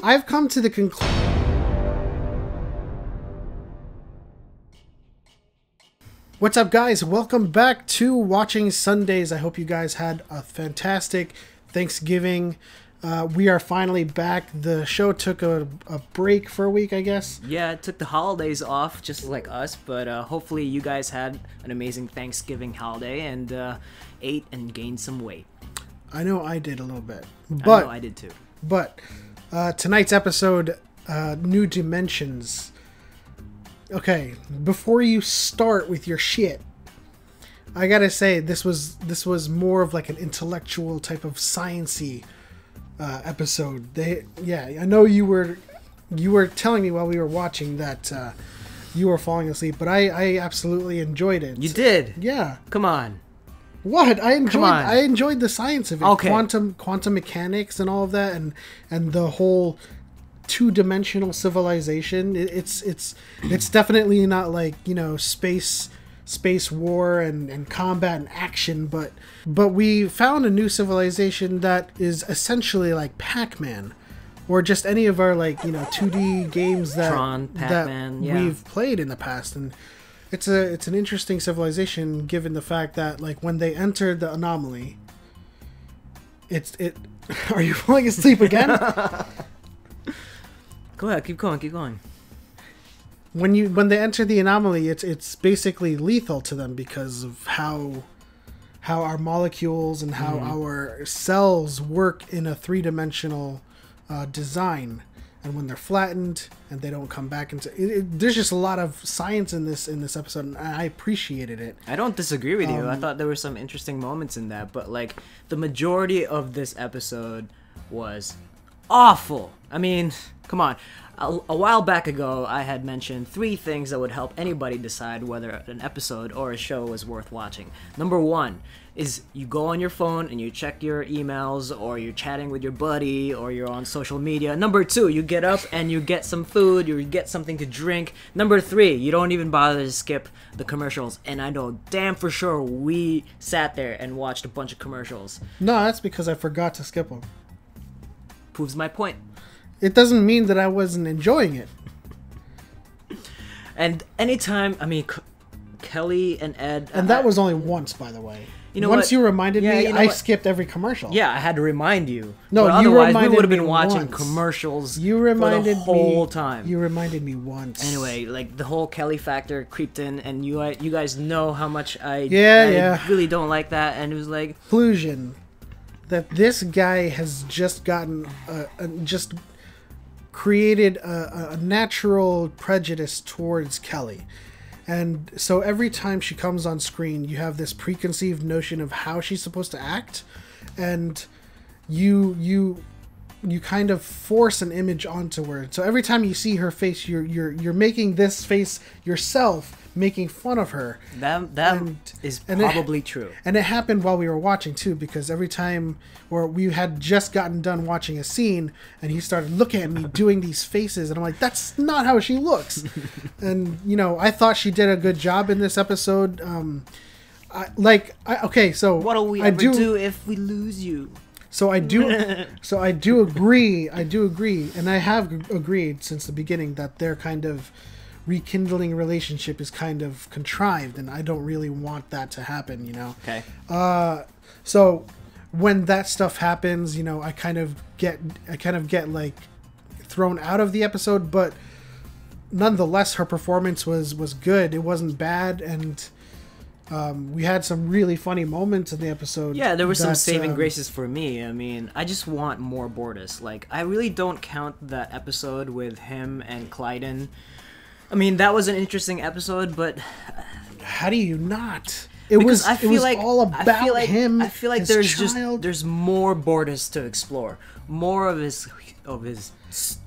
I've come to the conclusion. What's up, guys? Welcome back to Watching Sundays. I hope you guys had a fantastic Thanksgiving. We are finally back. The show took a break for a week, I guess. Yeah, it took the holidays off, just like us, but hopefully you guys had an amazing Thanksgiving holiday and ate and gained some weight. I know I did a little bit. I know I did too. But tonight's episode, New Dimensions. Okay, before you start with your shit, I gotta say this was more of like an intellectual type of science-y episode. I know you were telling me while we were watching that you were falling asleep, but I absolutely enjoyed it. You did? Yeah. Come on. What? I enjoyed the science of it. Okay. Quantum mechanics and all of that, and the whole two-dimensional civilization. It's definitely not like, you know, space war and combat and action, but we found a new civilization that is essentially like Pac-Man, or just any of our, like, you know, 2D games that Tron, Pac-Man, that we've played in the past. And it's an interesting civilization, given the fact that, like, when they entered the anomaly, are you falling asleep again? Go ahead, keep going. When they enter the anomaly, it's basically lethal to them because of how our molecules and how our cells work in a three-dimensional design. And when they're flattened and they don't come back into there's just a lot of science in this episode, and I appreciated it. I don't disagree with you. I thought there were some interesting moments in that, but like the majority of this episode was awful. I mean, come on. A while back ago, I had mentioned 3 things that would help anybody decide whether an episode or a show was worth watching. Number 1 is you go on your phone and you check your emails, or you're chatting with your buddy, or you're on social media. Number 2, you get up and you get some food, you get something to drink. Number 3, you don't even bother to skip the commercials. And I know damn for sure we sat there and watched a bunch of commercials. No, that's because I forgot to skip them. Proves my point. It doesn't mean that I wasn't enjoying it. And anytime, I mean, Kelly and Ed... And that was only once, by the way. You know Once what? you reminded Yeah, me, you know I what? skipped every commercial. Yeah, I had to remind you. No, but you otherwise, reminded we would have me been watching once. commercials You reminded for the whole time. You reminded me once. Anyway, like, the whole Kelly factor creeped in, and you guys know how much I really don't like that, and it was like... Conclusion that this guy has just gotten... just created a natural prejudice towards Kelly. And so every time she comes on screen, you have this preconceived notion of how she's supposed to act, and you kind of force an image onto her. So every time you see her face, you're making this face yourself, making fun of her. That is probably true. And it happened while we were watching too, because every time, or we had just gotten done watching a scene, and he started looking at me doing these faces, and I'm like, that's not how she looks. And, you know, I thought she did a good job in this episode. Okay, so What'll we ever do if we lose you? So I do agree, and I have agreed since the beginning that their kind of rekindling relationship is kind of contrived, and I don't really want that to happen, you know. Okay. So when that stuff happens, you know, I kind of get like thrown out of the episode, but nonetheless her performance was good. It wasn't bad, and we had some really funny moments in the episode. Yeah, there were some saving graces for me. I mean, I just want more Bortus. Like, I really don't count that episode with him and Clyden. I mean, that was an interesting episode, but how do you not? It was all about him. I feel like there's more Bortus to explore, more of his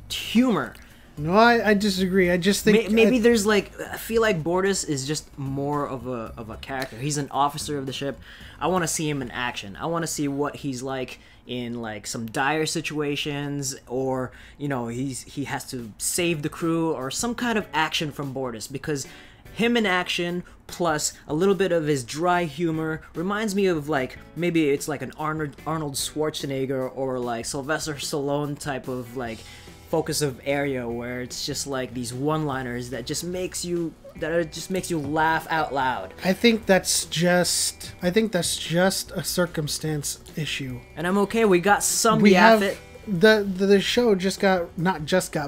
humor. No, I disagree. I just think maybe there's like, I feel like Bortus is just more of a character. He's an officer of the ship. I want to see him in action. I want to see what he's like in like some dire situations, or, you know, he has to save the crew, or some kind of action from Bortus, because him in action plus a little bit of his dry humor reminds me of like maybe it's like an Arnold Schwarzenegger or like Sylvester Stallone type of like focus of area where it's just like these one-liners that just makes you laugh out loud. I think that's just a circumstance issue. And I'm okay. We got some We have Yaffet. the show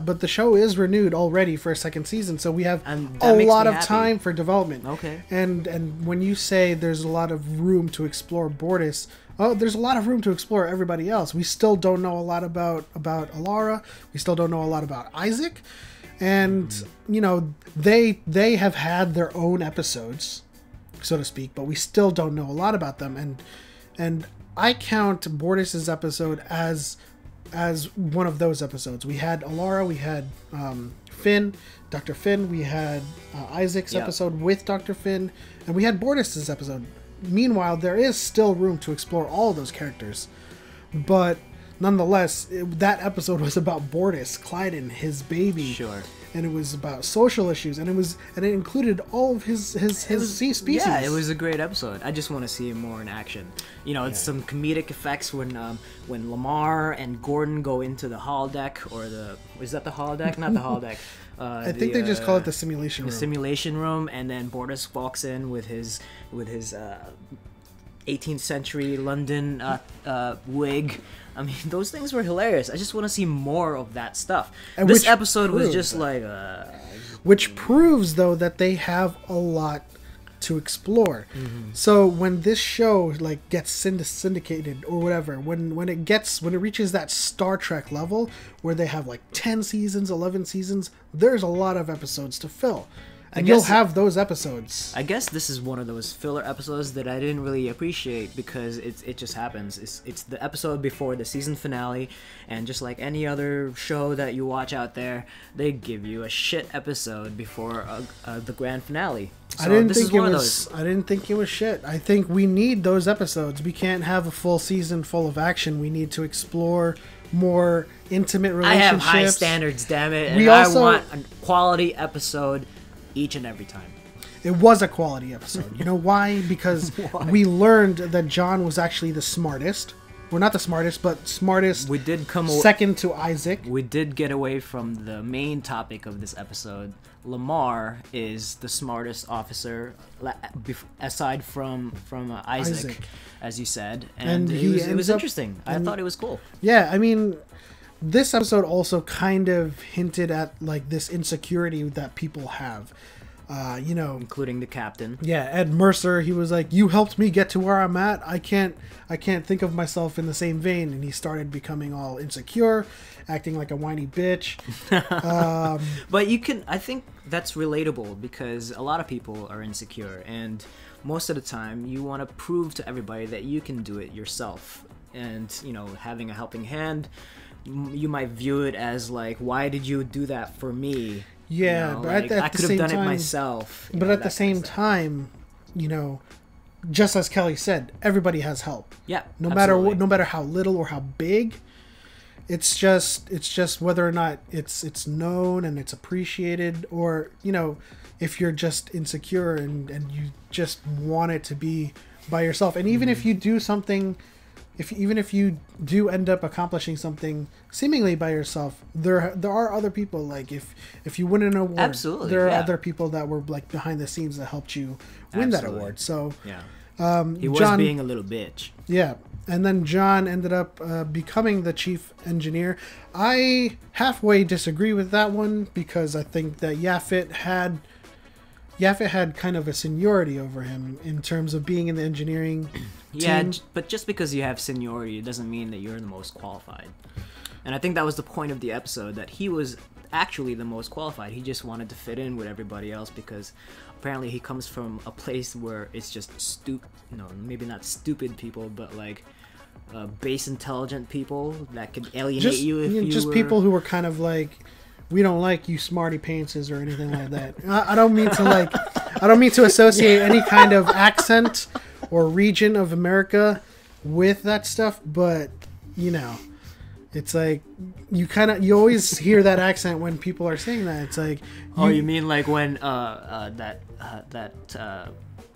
but the show is renewed already for a second season, so we have And that a makes lot me of happy. time for development. Okay. And when you say there's a lot of room to explore Bortus, there's a lot of room to explore everybody else. We still don't know a lot about Alara. We still don't know a lot about Isaac. And, you know, they have had their own episodes, so to speak, but we still don't know a lot about them. And I count Bortus's episode as one of those episodes. We had Alara, we had Finn, Dr. Finn, we had Isaac's episode with Dr. Finn, and we had Bortus's episode. Meanwhile, there is still room to explore all of those characters, but nonetheless, that episode was about Bortus, Clyden, his baby. Sure. And it was about social issues, and it included all of his species. Yeah, it was a great episode. I just want to see him more in action. You know, it's some comedic effects when Lamarr and Gordon go into the holodeck, or is that the holodeck? Not the holodeck. I think they just call it the simulation room. The simulation room, and then Bortus walks in with his 18th century London wig. I mean, those things were hilarious. I just want to see more of that stuff. And this episode was just like... which proves, though, that they have a lot to explore. Mm-hmm. So when this show like gets syndicated or whatever, when it reaches that Star Trek level where they have like 10 seasons, 11 seasons, there's a lot of episodes to fill. And you'll have those episodes. I guess this is one of those filler episodes that I didn't really appreciate because it just happens. It's the episode before the season finale, and just like any other show that you watch out there, they give you a shit episode before the grand finale. So I didn't think it was shit. I think we need those episodes. We can't have a full season full of action. We need to explore more intimate relationships. I have high standards, damn it. And I want a quality episode each and every time. It was a quality episode. You know why? Because we learned that John was actually the smartest. Well, not the smartest, but smartest. We did second to Isaac. We did get away from the main topic of this episode. Lamarr is the smartest officer, aside from Isaac, as you said, and it was interesting. I thought it was cool. Yeah, I mean, this episode also kind of hinted at like this insecurity that people have, you know, including the captain. Yeah, Ed Mercer. He was like, "You helped me get to where I'm at. I can't think of myself in the same vein." And he started becoming all insecure, acting like a whiny bitch. But I think that's relatable because a lot of people are insecure, and most of the time you want to prove to everybody that you can do it yourself. And you know, having a helping hand, you might view it as like, why did you do that for me? Yeah, you know, but like, I could have done it myself. But at the same time, you know, just as Kelly said, everybody has help. Yeah, no matter what, no matter how little or how big. It's just whether or not it's known and it's appreciated, or you know, if you're just insecure and you just want it to be by yourself. And even if you do something, even if you do end up accomplishing something seemingly by yourself, there are other people. Like if you win an award, absolutely, there are other people that were like behind the scenes that helped you win that award. So yeah, he was John, being a little bitch. Yeah. And then John ended up becoming the chief engineer. I halfway disagree with that one because I think that Yaffet had kind of a seniority over him in terms of being in the engineering team. But just because you have seniority, it doesn't mean that you're the most qualified. And I think that was the point of the episode, that he was actually the most qualified. He just wanted to fit in with everybody else because apparently he comes from a place where it's just maybe not stupid people, but like base intelligent people that could alienate you if you were... people who were kind of like, we don't like you smarty pantses or anything like that. I don't mean to associate any kind of accent or region of America with that stuff, but you know, It's like you always hear that accent when people are saying that. It's like, you mean like when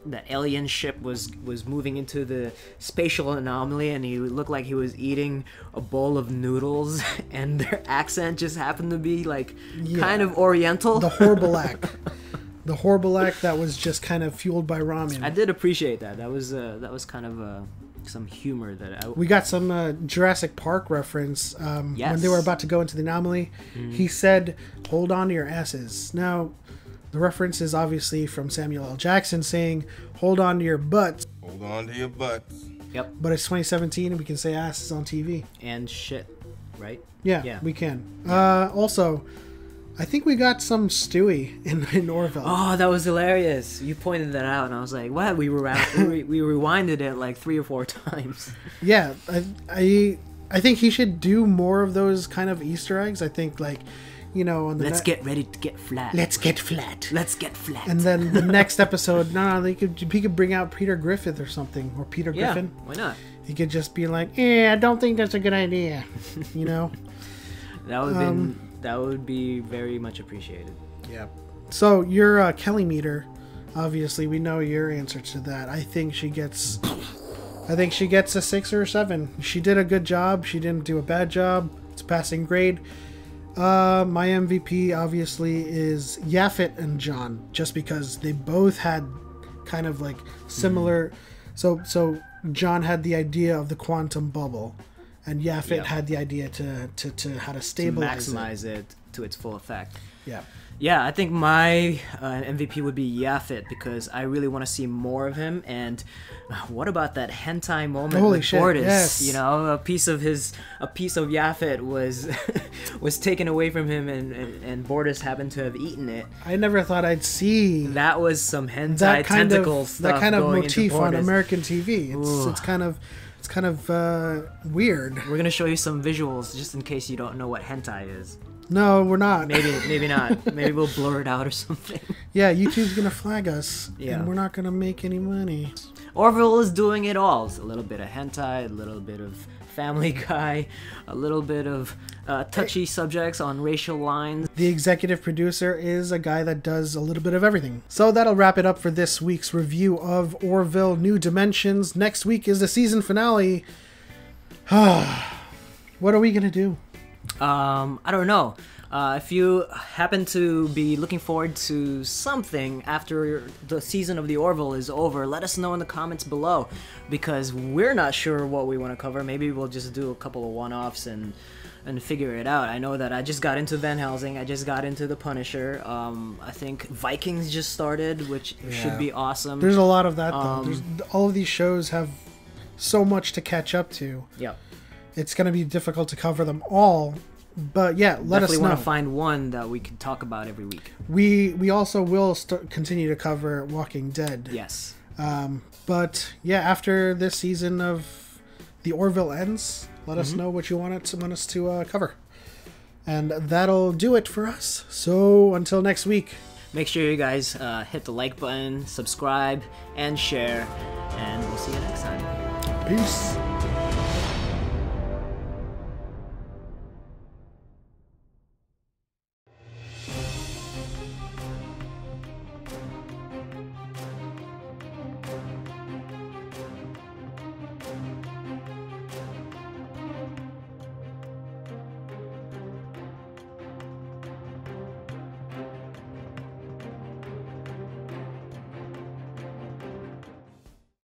that alien ship was moving into the spatial anomaly, and he looked like he was eating a bowl of noodles, and their accent just happened to be like kind of Oriental. The horrible act. The horrible act that was just kind of fueled by ramen. I did appreciate that. That was kind of some humor that we got some Jurassic Park reference when they were about to go into the anomaly. He said, "Hold on to your asses." Now, the reference is obviously from Samuel L. Jackson saying, "Hold on to your butts." Hold on to your butts. Yep. But it's 2017 and we can say asses on TV. And shit, right? Yeah. We can. Also, I think we got some Stewie in Orville. Oh, that was hilarious. You pointed that out, and I was like, what? We rewinded it like 3 or 4 times. Yeah, I think he should do more of those kind of Easter eggs. I think, like, on the Let's get ready to get flat. Let's get flat. Let's get flat. And then the next episode, he could bring out Peter Griffith or something, or Peter Griffin. Why not? He could just be like, I don't think that's a good idea. That would be very much appreciated. Yeah. So your Kelly meter, obviously, we know your answer to that. I think she gets a 6 or a 7. She did a good job. She didn't do a bad job. It's a passing grade. My MVP obviously is Yaphet and John, just because they both had kind of like similar. So John had the idea of the quantum bubble, and Yaphet had the idea to how to stabilize maximize it to its full effect. Yeah, I think my MVP would be Yaphet, because I really want to see more of him. And what about that hentai moment with Bortus? Yes. A piece of Yaphet was taken away from him, and Bortus happened to have eaten it. I never thought I'd see that was some hentai tentacle stuff. That kind of going motif into on American TV. It's kind of weird. We're gonna show you some visuals just in case you don't know what hentai is. No, we're not. Maybe not. Maybe we'll blur it out or something. Yeah, YouTube's gonna flag us, Yeah. and we're not gonna make any money. Orville is doing it all. It's a little bit of hentai, a little bit of Family Guy, a little bit of touchy subjects on racial lines. The executive producer is a guy that does a little bit of everything. So that'll wrap it up for this week's review of Orville New Dimensions. Next week is the season finale. What are we gonna do? I don't know. If you happen to be looking forward to something after the season of the Orville is over, let us know in the comments below, because we're not sure what we want to cover. Maybe we'll just do a couple of one-offs and figure it out. I know that I just got into Van Helsing. I just got into The Punisher. I think Vikings just started, which should be awesome. There's a lot of that, though. All of these shows have so much to catch up to. Yep. It's going to be difficult to cover them all, but yeah, let us know. Definitely want to find one that we can talk about every week. We also will continue to cover Walking Dead. Yes. But yeah, after this season of the Orville ends, let us know what you want us to cover, and that'll do it for us. So until next week, make sure you guys hit the like button, subscribe, and share, and we'll see you next time. Peace.